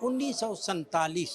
1947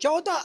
14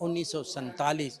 1947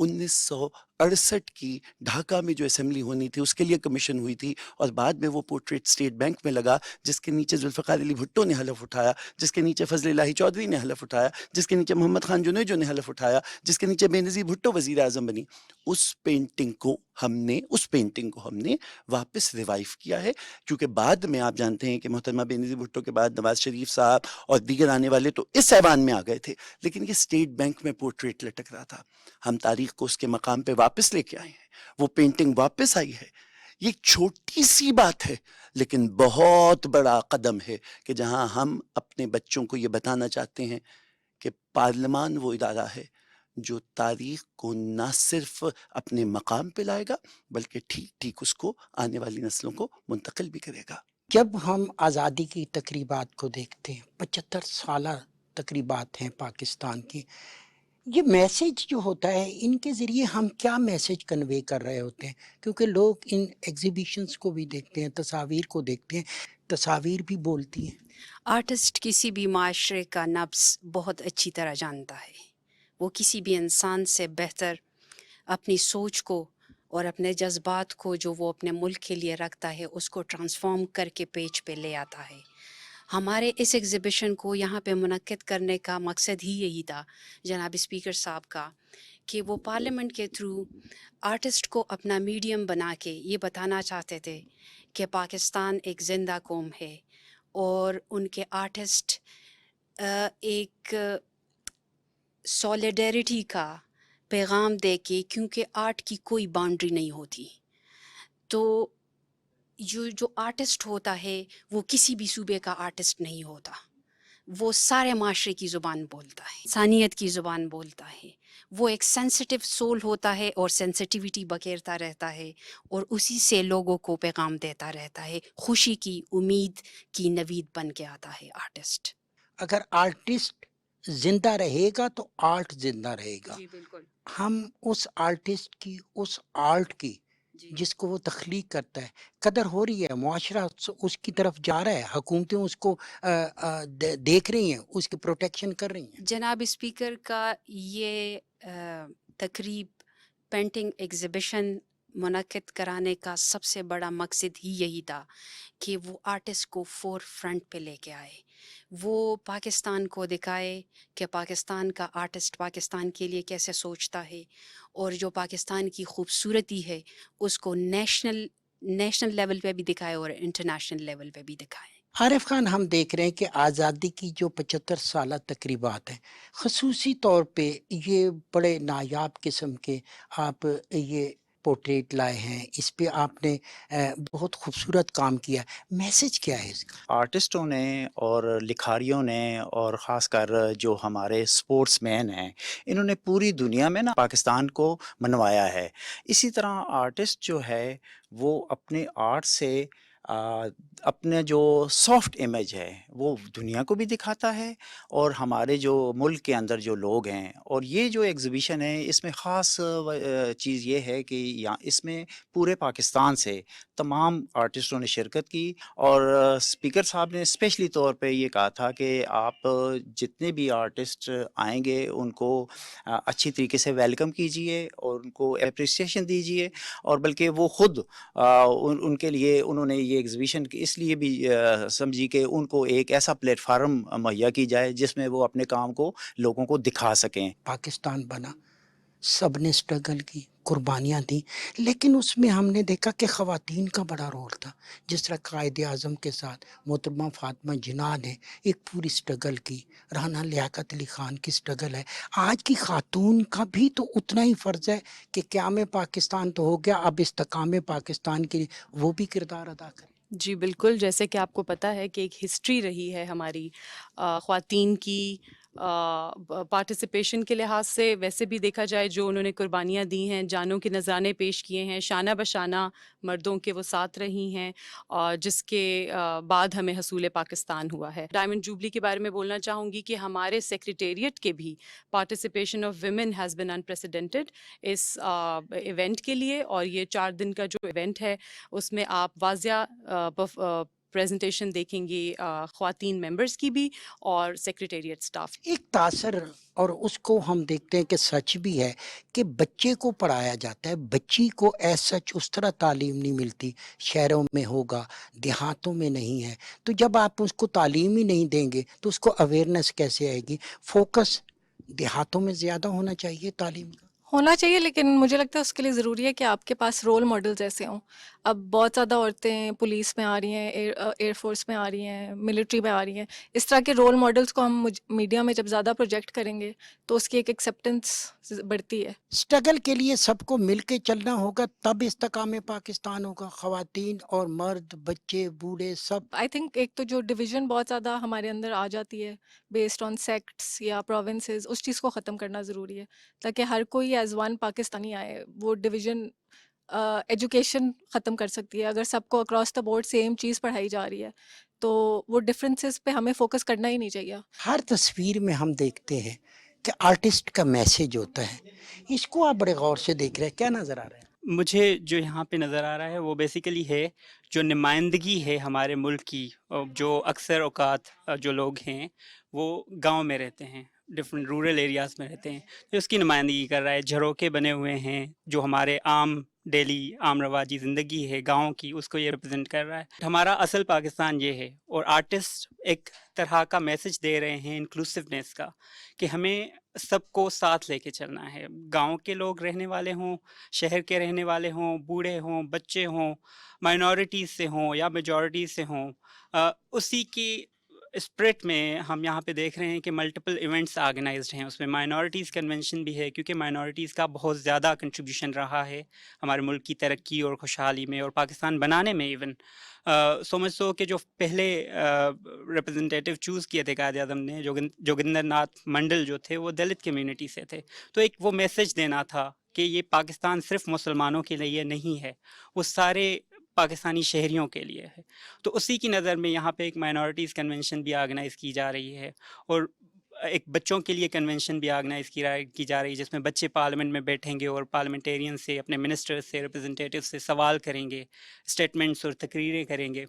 1968 کی ڈھاکہ میں جو اسمبلی ہونی تھی اس کے لیے کمیشن ہوئی تھی، اور بعد میں وہ پورٹریٹ اسٹیٹ بینک میں لگا، جس کے نیچے ذوالفقار علی بھٹو نے حلف اٹھایا، جس کے نیچے فضل الہی چودھری نے حلف اٹھایا، جس کے نیچے محمد خان جنیجو نے حلف اٹھایا، جس کے نیچے بے نظیر بھٹو وزیر اعظم بنی. اس پینٹنگ کو ہم نے واپس ریوائیو کیا ہے، کیونکہ بعد میں آپ جانتے ہیں کہ محترمہ بے نظیر بھٹو کے بعد نواز شریف صاحب اور دیگر آنے والے تو اس ایوان میں آ گئے تھے، لیکن یہ اسٹیٹ بینک میں پورٹریٹ لٹک رہا تھا. ہم تاریخ کو اس کے مقام پہ واپس لے کے آئے ہیں، وہ پینٹنگ واپس آئی ہے. یہ ایک چھوٹی سی بات ہے لیکن بہت بڑا قدم ہے کہ جہاں ہم اپنے بچوں کو یہ بتانا چاہتے ہیں کہ پارلیمان وہ ادارہ ہے جو تاریخ کو نہ صرف اپنے مقام پہ لائے گا بلکہ ٹھیک ٹھیک اس کو آنے والی نسلوں کو منتقل بھی کرے گا. جب ہم آزادی کی تقریبات کو دیکھتے ہیں، 75 سالہ تقریبات ہیں پاکستان کی، یہ میسج جو ہوتا ہے ان کے ذریعے ہم کیا میسج کنوے کر رہے ہوتے ہیں؟ کیونکہ لوگ ان ایگزیبیشنز کو بھی دیکھتے ہیں، تصاویر کو دیکھتے ہیں، تصاویر بھی بولتی ہیں. آرٹسٹ کسی بھی معاشرے کا نبض بہت اچھی طرح جانتا ہے. وہ کسی بھی انسان سے بہتر اپنی سوچ کو اور اپنے جذبات کو جو وہ اپنے ملک کے لیے رکھتا ہے اس کو ٹرانسفارم کر کے پیج پہ لے آتا ہے. ہمارے اس ایگزیبیشن کو یہاں پہ منعقد کرنے کا مقصد ہی یہی تھا جناب اسپیکر صاحب کا، کہ وہ پارلیمنٹ کے تھرو آرٹسٹ کو اپنا میڈیم بنا کے یہ بتانا چاہتے تھے کہ پاکستان ایک زندہ قوم ہے، اور ان کے آرٹسٹ ایک سولیڈیرٹی کا پیغام دے کے، کیونکہ آرٹ کی کوئی باؤنڈری نہیں ہوتی، تو جو آرٹسٹ ہوتا ہے وہ کسی بھی صوبے کا آرٹسٹ نہیں ہوتا، وہ سارے معاشرے کی زبان بولتا ہے، انسانیت کی زبان بولتا ہے. وہ ایک سینسٹیو سول ہوتا ہے اور سینسٹیوٹی بکھیرتا رہتا ہے، اور اسی سے لوگوں کو پیغام دیتا رہتا ہے. خوشی کی، امید کی نوید بن کے آتا ہے آرٹسٹ. اگر آرٹسٹ زندہ رہے گا تو آرٹ زندہ رہے گا. جی بالکل. ہم اس آرٹسٹ کی، اس آرٹ کی جی جس کو وہ تخلیق کرتا ہے قدر ہو رہی ہے، معاشرہ اس کی طرف جا رہا ہے، حکومتیں اس کو دیکھ رہی ہیں، اس کی پروٹیکشن کر رہی ہیں. جناب اسپیکر کا یہ تقریب پینٹنگ ایگزیبیشن منعقد کرانے کا سب سے بڑا مقصد ہی یہی تھا کہ وہ آرٹسٹ کو فور فرنٹ پہ لے کے آئے، وہ پاکستان کو دکھائے کہ پاکستان کا آرٹسٹ پاکستان کے لیے کیسے سوچتا ہے، اور جو پاکستان کی خوبصورتی ہے اس کو نیشنل لیول پہ بھی دکھائے اور انٹرنیشنل لیول پہ بھی دکھائے. عارف خان، ہم دیکھ رہے ہیں کہ آزادی کی جو 75 سالہ تقریبات ہیں، خصوصی طور پہ یہ بڑے نایاب قسم کے آپ یہ پورٹریٹ لائے ہیں، اس پہ آپ نے بہت خوبصورت کام کیا. میسج کیا ہے اس کا؟ آرٹسٹوں نے اور لکھاریوں نے اور خاص کر جو ہمارے سپورٹس مین ہیں، انہوں نے پوری دنیا میں نا پاکستان کو منوایا ہے. اسی طرح آرٹسٹ جو ہے وہ اپنے آرٹ سے اپنے جو سافٹ امیج ہے وہ دنیا کو بھی دکھاتا ہے، اور ہمارے جو ملک کے اندر جو لوگ ہیں. اور یہ جو ایگزیبیشن ہے اس میں خاص چیز یہ ہے کہ یہاں اس میں پورے پاکستان سے تمام آرٹسٹوں نے شرکت کی، اور اسپیکر صاحب نے اسپیشلی طور پہ یہ کہا تھا کہ آپ جتنے بھی آرٹسٹ آئیں گے ان کو اچھی طریقے سے ویلکم کیجئے اور ان کو اپریسیشن دیجئے، اور بلکہ وہ خود ان کے لیے انہوں نے یہ ایگزیبیشن اس لیے بھی سمجھی کہ ان کو ایک ایسا پلیٹ فارم مہیا کی جائے جس میں وہ اپنے کام کو لوگوں کو دکھا سکیں. پاکستان بنا، سب نے اسٹرگل کی، قربانیاں دیں، لیکن اس میں ہم نے دیکھا کہ خواتین کا بڑا رول تھا. جس طرح قائد اعظم کے ساتھ محترمہ فاطمہ جناح نے ایک پوری اسٹرگل کی، رانا لیاقت علی خان کی اسٹرگل ہے. آج کی خاتون کا بھی تو اتنا ہی فرض ہے کہ قیام پاکستان تو ہو گیا، اب استحکام پاکستان کے لیے وہ بھی کردار ادا کرے. جی بالکل، جیسے کہ آپ کو پتہ ہے کہ ایک ہسٹری رہی ہے ہماری خواتین کی پارٹیسپیشن کے لحاظ سے. ویسے بھی دیکھا جائے جو انہوں نے قربانیاں دی ہیں، جانوں کے نذرانے پیش کیے ہیں، شانہ بشانہ مردوں کے وہ ساتھ رہی ہیں، جس کے بعد ہمیں حصول پاکستان ہوا ہے. ڈائمنڈ جوبلی کے بارے میں بولنا چاہوں گی کہ ہمارے سیکریٹریٹ کے بھی participation of women has been unprecedented اس ایونٹ کے لیے. اور یہ 4 دن کا جو ایونٹ ہے اس میں آپ واضح پریزنٹیشن دیکھیں گے خواتین ممبرس کی بھی اور سیکریٹریٹ اسٹاف کی۔ ایک تاثر اور اس کو ہم دیکھتے ہیں کہ سچ بھی ہے کہ بچے کو پڑھایا جاتا ہے، بچی کو ایز سچ اس طرح تعلیم نہیں ملتی، شہروں میں ہوگا دیہاتوں میں نہیں ہے، تو جب آپ اس کو تعلیم ہی نہیں دیں گے تو اس کو اویئرنیس کیسے آئے گی؟ فوکس دیہاتوں میں زیادہ ہونا چاہیے تعلیم کا۔ ہونا چاہیے، لیکن مجھے لگتا ہے اس کے لیے ضروری ہے کہ آپ کے پاس رول ماڈلز ایسے ہوں۔ اب بہت زیادہ عورتیں پولیس میں آ رہی ہیں، ایئر فورس میں آ رہی ہیں، ملٹری میں آ رہی ہیں، اس طرح کے رول ماڈلز کو ہم میڈیا میں جب زیادہ پروجیکٹ کریں گے تو اس کی ایک ایکسیپٹنس بڑھتی ہے۔ اسٹرگل کے لیے سب کو مل کے چلنا ہوگا، تب استحکام پاکستان ہوگا، خواتین اور مرد، بچے، بوڑھے، سب۔ آئی تھنک ایک تو جو ڈویژن بہت زیادہ ہمارے اندر آ جاتی ہے بیسڈ آن سیکٹس یا پروونسز، اس چیز کو ختم کرنا ضروری ہے تاکہ ہر کوئی ایز ون پاکستانی آئے۔ وہ ڈویژن ایجوکیشن ختم کر سکتی ہے، اگر سب کو اکراس دا بورڈ سیم چیز پڑھائی جا رہی ہے تو وہ ڈفرینسز پہ ہمیں فوکس کرنا ہی نہیں چاہیے۔ ہر تصویر میں ہم دیکھتے ہیں کہ آرٹسٹ کا میسج ہوتا ہے، اس کو آپ بڑے غور سے دیکھ رہے ہیں، کیا نظر آ رہا ہے؟ مجھے جو یہاں پہ نظر آ رہا ہے وہ بیسیکلی ہے جو نمائندگی ہے ہمارے ملک کی، جو اکثر اوقات جو لوگ ہیں وہ گاؤں میں رہتے ہیں، ڈفرینٹ رورل ایریاز میں رہتے ہیں، تو اس کی نمائندگی کر رہا ہے۔ جھروکے بنے ہوئے ہیں جو ہمارے عام ڈیلی عام رواجی زندگی ہے گاؤں کی، اس کو یہ ریپرزینٹ کر رہا ہے۔ ہمارا اصل پاکستان یہ ہے، اور آرٹسٹ ایک طرح کا میسج دے رہے ہیں انکلوسیونیس کا، کہ ہمیں سب کو ساتھ لے کے چلنا ہے، گاؤں کے لوگ رہنے والے ہوں، شہر کے رہنے والے ہوں، بوڑھے ہوں، بچے ہوں، مائنورٹیز سے ہوں یا میجورٹیز سے ہوں۔ اسی کی اسپرٹ میں ہم یہاں پہ دیکھ رہے ہیں کہ ملٹیپل ایونٹس آرگنائزڈ ہیں، اس میں مائنورٹیز کنونشن بھی ہے، کیونکہ مائنورٹیز کا بہت زیادہ کنٹریبیوشن رہا ہے ہمارے ملک کی ترقی اور خوشحالی میں اور پاکستان بنانے میں ایون۔ سمجھ سو کہ جو پہلے ریپرزنٹیٹیو چوز کیے تھے قائد اعظم نے، جوگندر ناتھ منڈل جو تھے، وہ دلت کمیونٹی سے تھے، تو ایک وہ میسج دینا تھا کہ یہ پاکستان صرف مسلمانوں کے لیے نہیں ہے، وہ سارے پاکستانی شہریوں کے لیے ہے۔ تو اسی کی نظر میں یہاں پہ ایک مائنورٹیز کنونشن بھی آرگنائز کی جا رہی ہے، اور ایک بچوں کے لیے کنونشن بھی آرگنائز کی جا رہی ہے، جس میں بچے پارلیمنٹ میں بیٹھیں گے اور پارلیمنٹیرین سے، اپنے منسٹر سے، ریپرزنٹیٹیو سے سوال کریں گے، اسٹیٹمنٹس اور تقریریں کریں گے۔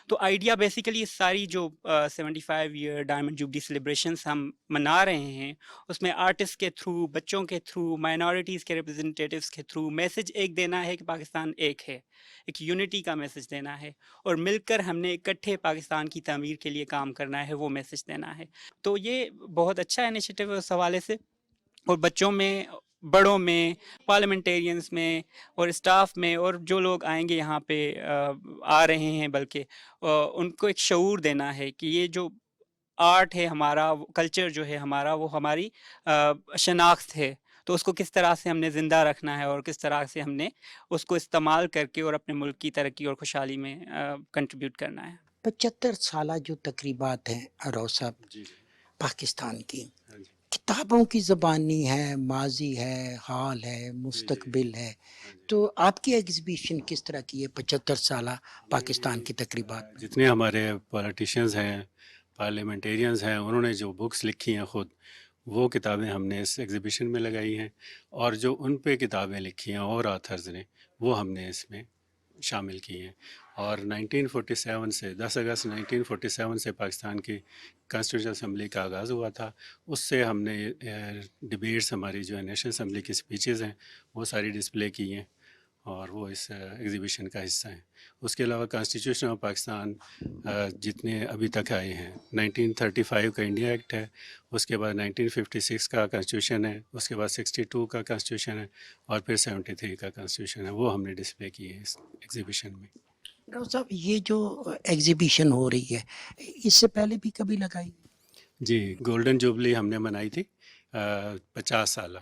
تو آئیڈیا بیسیکلی ساری جو 75 ایئر ڈائمنڈ جوبلی سیلیبریشنس ہم منا رہے ہیں، اس میں آرٹسٹ کے تھرو، بچوں کے تھرو، مائنورٹیز کے ریپرزنٹیٹیوز کے تھرو میسج ایک دینا ہے کہ پاکستان ایک ہے، ایک یونٹی کا میسج دینا ہے، اور مل کر ہم نے اکٹھے پاکستان کی تعمیر کے لیے کام کرنا ہے، وہ میسج دینا ہے۔ تو یہ بہت اچھا انیشیٹو ہے اس حوالے سے، اور بچوں میں، بڑوں میں، پارلیمنٹیرینز میں اور اسٹاف میں، اور جو لوگ آئیں گے یہاں پہ آ رہے ہیں، بلکہ ان کو ایک شعور دینا ہے کہ یہ جو آرٹ ہے ہمارا، کلچر جو ہے ہمارا، وہ ہماری شناخت ہے، تو اس کو کس طرح سے ہم نے زندہ رکھنا ہے، اور کس طرح سے ہم نے اس کو استعمال کر کے اور اپنے ملک کی ترقی اور خوشحالی میں کنٹریبیوٹ کرنا ہے۔ 75 سالہ جو تقریبات ہیں اروس صاحب جی پاکستان کی، جی کتابوں کی زبانی ہے، ماضی ہے، حال ہے، مستقبل ہے، تو آپ کی ایگزیبیشن کس طرح کی ہے 75 سالہ پاکستان کی تقریبات میں؟ جتنے ہمارے پولیٹیشینز ہیں، پارلیمنٹیرینز ہیں، انہوں نے جو بکس لکھی ہیں خود، وہ کتابیں ہم نے اس ایگزیبیشن میں لگائی ہیں، اور جو ان پہ کتابیں لکھی ہیں اور آتھرز نے، وہ ہم نے اس میں شامل کی ہیں۔ اور 1947 سے 10 اگست 1947 سے پاکستان کی کانسٹیٹیوشن اسمبلی کا آغاز ہوا تھا، اس سے ہم نے ڈبیٹس، ہماری جو نیشنل اسمبلی کی اسپیچز ہیں، وہ ساری ڈسپلے کی ہیں، اور وہ اس ایگزیبیشن کا حصہ ہیں۔ اس کے علاوہ کانسٹیٹیوشن آف پاکستان جتنے ابھی تک آئے ہیں، 1935 کا انڈیا ایکٹ ہے، اس کے بعد 1956 کا کانسٹیٹیوشن ہے، اس کے بعد 62 کا کانسٹیٹیوشن ہے، اور پھر 73 کا کانسٹیٹیوشن ہے، وہ ہم نے ڈسپلے کی ہے اس ایگزیبیشن میں۔ ڈاکٹر صاحب یہ جو ایگزیبیشن ہو رہی ہے، اس سے پہلے بھی کبھی لگائی؟ جی، گولڈن جوبلی ہم نے منائی تھی 50 سالہ،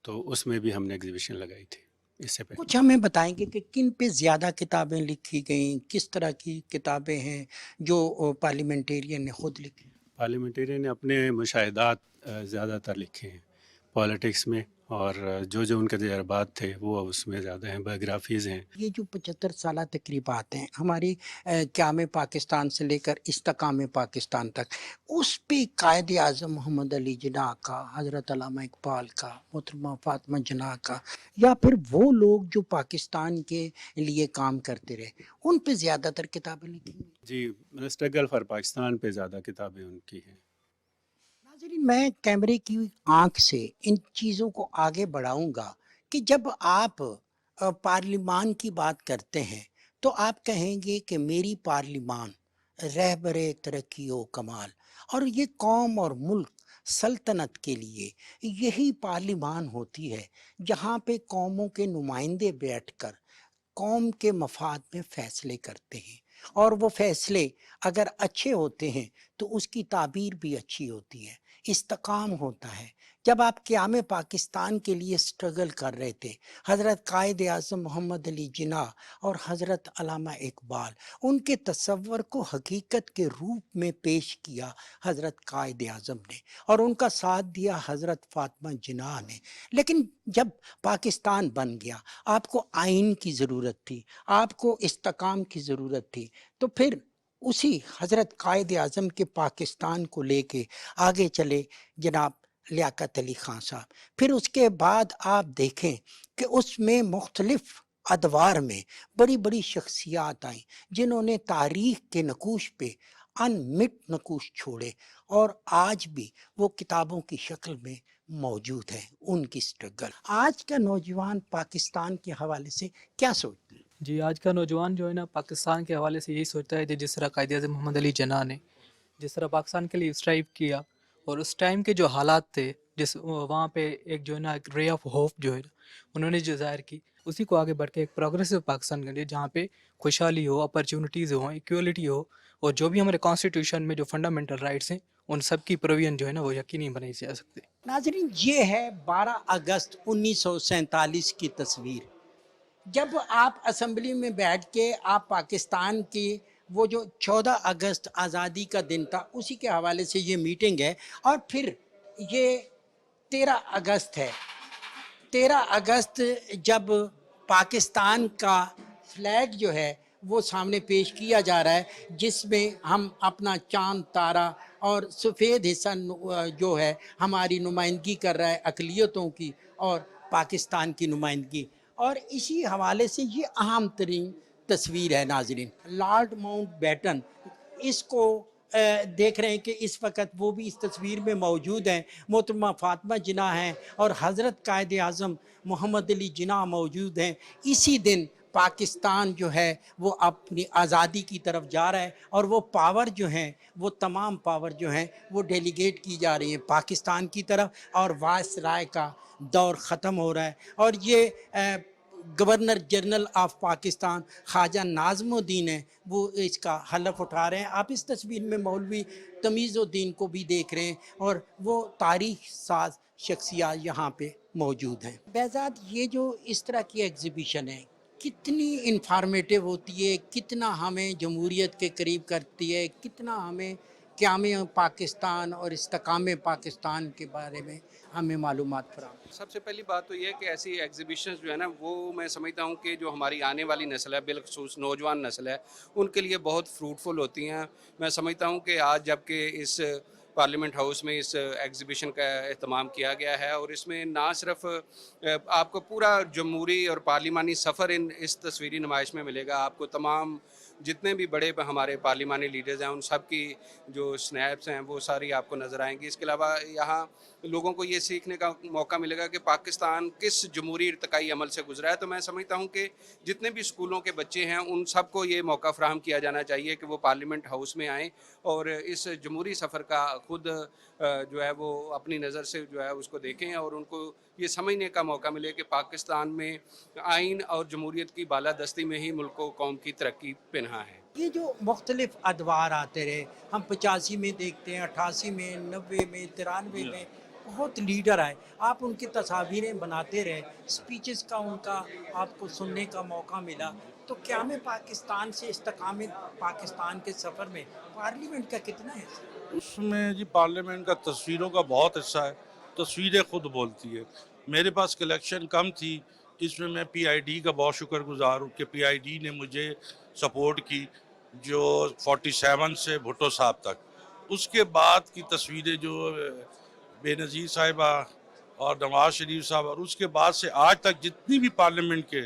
تو اس میں بھی ہم نے ایگزیبیشن لگائی تھی اس سے پہلے۔ کچھ ہمیں بتائیں گے کہ کن پہ زیادہ کتابیں لکھی گئیں، کس طرح کی کتابیں ہیں جو پارلیمنٹیرین نے خود لکھی؟ پارلیمنٹیرین نے اپنے مشاہدات زیادہ تر لکھے ہیں، پالیٹکس میں اور جو ان کے تجربات تھے وہ اس میں زیادہ ہیں، بایوگرافیز ہیں۔ یہ جو 75 سالہ تقریبات ہیں ہماری قیام پاکستان سے لے کر استحکام پاکستان تک، اس پہ قائد اعظم محمد علی جناح کا، حضرت علامہ اقبال کا، محترمہ فاطمہ جناح کا، یا پھر وہ لوگ جو پاکستان کے لیے کام کرتے رہے، ان پہ زیادہ تر کتابیں لکھی ہیں۔ جی، اسٹرگل فار پاکستان پہ زیادہ کتابیں ان کی ہیں۔ ناظرین، میں کیمرے کی آنکھ سے ان چیزوں کو آگے بڑھاؤں گا کہ جب آپ پارلیمان کی بات کرتے ہیں تو آپ کہیں گے کہ میری پارلیمان رہبر ترقی و کمال، اور یہ قوم اور ملک سلطنت کے لیے یہی پارلیمان ہوتی ہے جہاں پہ قوموں کے نمائندے بیٹھ کر قوم کے مفاد میں فیصلے کرتے ہیں، اور وہ فیصلے اگر اچھے ہوتے ہیں تو اس کی تعبیر بھی اچھی ہوتی ہے، استحکام ہوتا ہے۔ جب آپ قیام پاکستان کے لیے سٹرگل کر رہے تھے، حضرت قائد اعظم محمد علی جناح اور حضرت علامہ اقبال، ان کے تصور کو حقیقت کے روپ میں پیش کیا حضرت قائد اعظم نے، اور ان کا ساتھ دیا حضرت فاطمہ جناح نے۔ لیکن جب پاکستان بن گیا، آپ کو آئین کی ضرورت تھی، آپ کو استحکام کی ضرورت تھی، تو پھر اسی حضرت قائد اعظم کے پاکستان کو لے کے آگے چلے جناب لیاقت علی خان صاحب۔ پھر اس کے بعد آپ دیکھیں کہ اس میں مختلف ادوار میں بڑی بڑی شخصیات آئیں جنہوں نے تاریخ کے نقوش پہ انمٹ نقوش چھوڑے، اور آج بھی وہ کتابوں کی شکل میں موجود ہے ان کی سٹرگل۔ آج کا نوجوان پاکستان کے حوالے سے کیا سوچتے ہیں؟ جی، آج کا نوجوان جو ہے نا پاکستان کے حوالے سے یہی سوچتا ہے کہ جس طرح قائد اعظم محمد علی جناح نے جس طرح پاکستان کے لیے اسٹرائیو کیا، اور اس ٹائم کے جو حالات تھے، وہاں پہ ایک جو ہے نا ایک رے آف ہوپ جو ہے نا انہوں نے جو ظاہر کی، اسی کو آگے بڑھ کے ایک پروگریسو پاکستان کے لیے جہاں پہ خوشحالی ہو، اپرچونٹیز ہوں، ایکویلٹی ہو، اور جو بھی ہمارے کانسٹیٹیوشن میں جو فنڈامنٹل رائٹس ہیں ان سب کی پروویژن جو ہے نا وہ یقینی بنائی جا سکتے۔ ناظرین، یہ ہے 12 اگست 1947 کی تصویر، جب آپ اسمبلی میں بیٹھ کے آپ پاکستان کی وہ جو 14 اگست آزادی کا دن تھا اسی کے حوالے سے یہ میٹنگ ہے، اور پھر یہ 13 اگست ہے۔ 13 اگست جب پاکستان کا فلیگ جو ہے وہ سامنے پیش کیا جا رہا ہے، جس میں ہم اپنا چاند تارا اور سفید حصہ جو ہے ہماری نمائندگی کر رہا ہے اقلیتوں کی اور پاکستان کی نمائندگی، اور اسی حوالے سے یہ اہم ترین تصویر ہے۔ ناظرین، لارڈ ماؤنٹ بیٹن، اس کو دیکھ رہے ہیں کہ اس وقت وہ بھی اس تصویر میں موجود ہیں، محترمہ فاطمہ جناح ہیں اور حضرت قائد اعظم محمد علی جناح موجود ہیں۔ اسی دن پاکستان جو ہے وہ اپنی آزادی کی طرف جا رہا ہے، اور وہ پاور جو ہیں، وہ تمام پاور جو ہیں وہ ڈیلیگیٹ کی جا رہی ہیں پاکستان کی طرف، اور وائس رائے کا دور ختم ہو رہا ہے، اور یہ گورنر جنرل آف پاکستان خواجہ ناظم الدین ہیں، وہ اس کا حلف اٹھا رہے ہیں۔ آپ اس تصویر میں مولوی تمیز الدین کو بھی دیکھ رہے ہیں، اور وہ تاریخ ساز شخصیات یہاں پہ موجود ہیں۔ بہزاد، یہ جو اس طرح کی ایگزیبیشن ہے کتنی انفارمیٹیو ہوتی ہے، کتنا ہمیں جمہوریت کے قریب کرتی ہے، کتنا ہمیں قیام پاکستان اور استحکام پاکستان کے بارے میں ہمیں معلومات فراہم۔ سب سے پہلی بات تو یہ ہے کہ ایسی ایگزیبیشنز جو ہے نا وہ میں سمجھتا ہوں کہ جو ہماری آنے والی نسل ہے، بالخصوص نوجوان نسل ہے، ان کے لیے بہت فروٹفل ہوتی ہیں۔ میں سمجھتا ہوں کہ آج جب کہ اس پارلیمنٹ ہاؤس میں اس ایگزیبیشن کا اہتمام کیا گیا ہے، اور اس میں نہ صرف آپ کو پورا جمہوری اور پارلیمانی سفر اس تصویری نمائش میں ملے گا، آپ کو تمام جتنے بھی بڑے ہمارے پارلیمانی لیڈرز ہیں ان سب کی جو سنیپس ہیں وہ ساری آپ کو نظر آئیں گی۔ اس کے علاوہ یہاں لوگوں کو یہ سیکھنے کا موقع ملے گا کہ پاکستان کس جمہوری ارتقائی عمل سے گزرا ہے۔ تو میں سمجھتا ہوں کہ جتنے بھی اسکولوں کے بچے ہیں ان سب کو یہ موقع فراہم کیا جانا چاہیے کہ وہ پارلیمنٹ ہاؤس میں آئیں اور اس جمہوری سفر کا خود جو ہے وہ اپنی نظر سے جو ہے اس کو دیکھیں، اور ان کو یہ سمجھنے کا موقع ملے کہ پاکستان میں آئین اور جمہوریت کی بالادستی میں ہی ملک و قوم کی ترقی پنہاں ہے۔ یہ جو مختلف ادوار آتے رہے، ہم 85 میں دیکھتے ہیں، 88 میں، 90 میں، 93 میں، بہت لیڈر آئے، آپ ان کی تصاویریں بناتے رہے، سپیچز کا ان کا آپ کو سننے کا موقع ملا۔ تو قیام پاکستان سے استحکام پاکستان کے سفر میں پارلیمنٹ کا کتنا حصہ؟ اس میں جی پارلیمنٹ کا تصویروں کا بہت حصہ ہے، تصویریں خود بولتی ہے۔ میرے پاس کلیکشن کم تھی، اس میں پی آئی ڈی کا بہت شکر گزار ہوں کہ پی آئی ڈی نے مجھے سپورٹ کی، جو 47 سے بھٹو صاحب تک. اس کے بعد کی تصویریں جو بے نظیر صاحبہ اور نواز شریف صاحب، اور اس کے بعد سے آج تک جتنی بھی پارلیمنٹ کے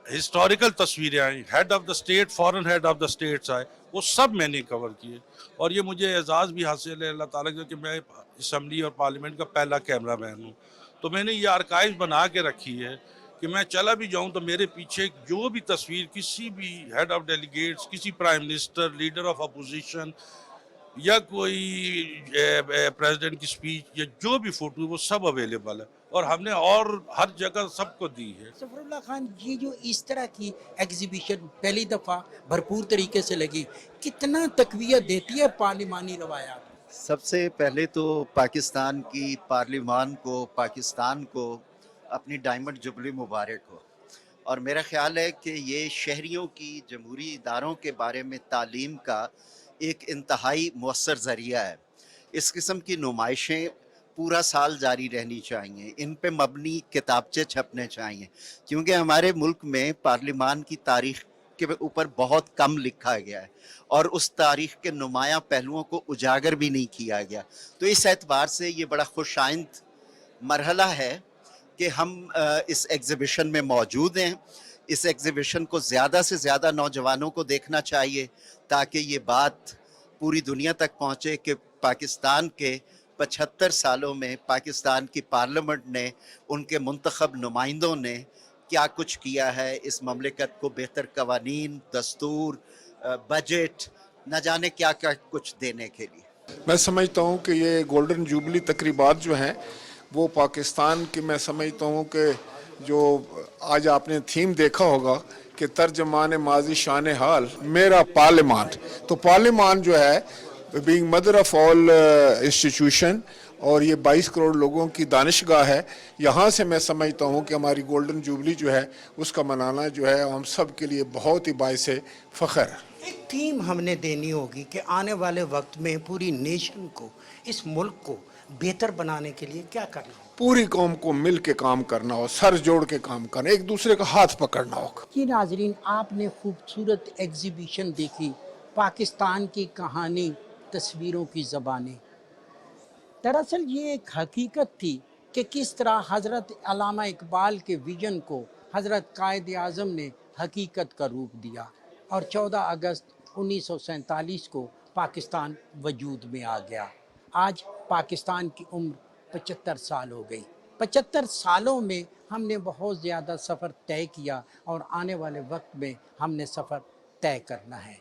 ہسٹوریکل تصویریں آئیں، head of the state, foreign head of the states آئے، وہ سب میں نے کور کیے. اور یہ مجھے اعزاز بھی حاصل ہے اللہ تعالیٰ کا کہ میں اسمبلی اور پارلیمنٹ کا پہلا کیمرہ مین ہوں. تو میں نے یہ آرکائیو بنا کے رکھی ہے کہ میں چلا بھی جاؤں تو میرے پیچھے جو بھی تصویر کسی بھی ہیڈ آف ڈیلیگیٹس، کسی prime minister, leader of opposition یا کوئی پریزیڈنٹ کی سپیچ یا جو بھی فوٹو وہ سب اویلیبل ہے، اور ہم نے اور ہر جگہ سب کو دی ہے. ظفر اللہ خان، یہ جو اس طرح کی ایگزیبیشن پہلی دفعہ بھرپور طریقے سے لگی، کتنا تقویت دیتی ہے پارلیمانی روایات؟ سب سے پہلے تو پاکستان کی پارلیمان کو، پاکستان کو اپنی ڈائمنڈ جبلی مبارک ہو. اور میرا خیال ہے کہ یہ شہریوں کی جمہوری اداروں کے بارے میں تعلیم کا ایک انتہائی مؤثر ذریعہ ہے. اس قسم کی نمائشیں پورا سال جاری رہنی چاہیے، ان پہ مبنی کتابچے چھپنے چاہیے، کیونکہ ہمارے ملک میں پارلیمان کی تاریخ کے اوپر بہت کم لکھا گیا ہے اور اس تاریخ کے نمایاں پہلوؤں کو اجاگر بھی نہیں کیا گیا. تو اس اعتبار سے یہ بڑا خوش آئند مرحلہ ہے کہ ہم اس ایگزیبیشن میں موجود ہیں. اس ایگزیبیشن کو زیادہ سے زیادہ نوجوانوں کو دیکھنا چاہیے تاکہ یہ بات پوری دنیا تک پہنچے کہ پاکستان کے 75 سالوں میں پاکستان کی پارلیمنٹ نے، ان کے منتخب نمائندوں نے کیا کچھ کیا ہے اس مملکت کو بہتر قوانین، دستور، بجٹ، نہ جانے کیا کیا کچھ دینے کے لیے. میں سمجھتا ہوں کہ یہ گولڈن جوبلی تقریبات جو ہیں وہ پاکستان کی، میں سمجھتا ہوں کہ جو آج آپ نے تھیم دیکھا ہوگا کہ ترجمان ماضی شان حال میرا پارلیمان، تو پارلیمان جو ہے being mother of all institution, اور یہ 22 کروڑ لوگوں کی دانشگاہ ہے. یہاں سے میں سمجھتا ہوں کہ ہماری گولڈن جوبلی جو ہے اس کا منانا جو ہے ہم سب کے لیے بہت ہی باعث فخر ہے. ایک تھیم ہم نے دینی ہوگی کہ آنے والے وقت میں پوری نیشن کو، اس ملک کو بہتر بنانے کے لیے کیا کرنا ہوگا؟ پوری قوم کو مل کے کام کرنا ہو، سر جوڑ کے کام کرنا، ایک دوسرے کا ہاتھ پکڑنا ہوگا. جی ناظرین، آپ نے خوبصورت ایگزیبیشن دیکھی، پاکستان کی کہانی، تصویروں کی زبانیں. دراصل یہ ایک حقیقت تھی کہ کس طرح حضرت علامہ اقبال کے ویژن کو حضرت قائد اعظم نے حقیقت کا روپ دیا، اور 14 اگست 1947 کو پاکستان وجود میں آ گیا. آج پاکستان کی عمر 75 سال ہو گئی. 75 سالوں میں ہم نے بہت زیادہ سفر طے کیا، اور آنے والے وقت میں ہم نے سفر طے کرنا ہے.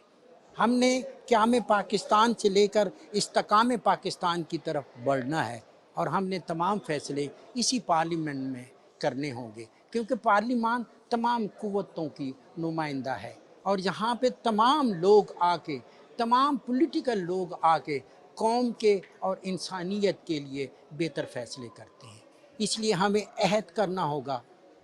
ہم نے قیام پاکستان سے لے کر استحکام پاکستان کی طرف بڑھنا ہے، اور ہم نے تمام فیصلے اسی پارلیمنٹ میں کرنے ہوں گے، کیونکہ پارلیمان تمام قوتوں کی نمائندہ ہے، اور یہاں پہ تمام لوگ آ کے، تمام پولیٹیکل لوگ آ کے قوم کے اور انسانیت کے لیے بہتر فیصلے کرتے ہیں. اس لیے ہمیں عہد کرنا ہوگا،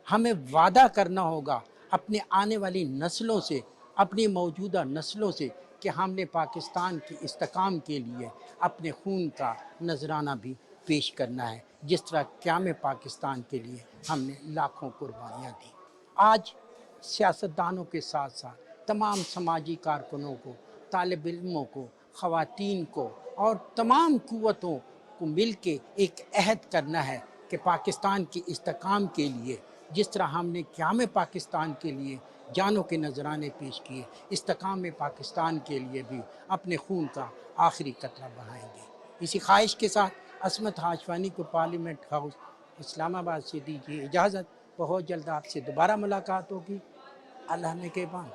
ہمیں وعدہ کرنا ہوگا اپنے آنے والی نسلوں سے، اپنی موجودہ نسلوں سے، کہ ہم نے پاکستان کی استحکام کے لیے اپنے خون کا نذرانہ بھی پیش کرنا ہے، جس طرح قیام پاکستان کے لیے ہم نے لاکھوں قربانیاں دی. آج سیاستدانوں کے ساتھ ساتھ تمام سماجی کارکنوں کو، طالب علموں کو، خواتین کو اور تمام قوتوں کو مل کے ایک عہد کرنا ہے کہ پاکستان کی استحکام کے لیے جس طرح ہم نے قیام پاکستان کے لیے جانوں کے نذرانے پیش کیے، استحکام پاکستان کے لیے بھی اپنے خون کا آخری قطرہ بہائیں گے. اسی خواہش کے ساتھ عصمت ہاشوانی کو پارلیمنٹ ہاؤس اسلام آباد سے دیجیے اجازت. بہت جلد آپ سے دوبارہ ملاقات ہوگی. اللہ نے کے بان.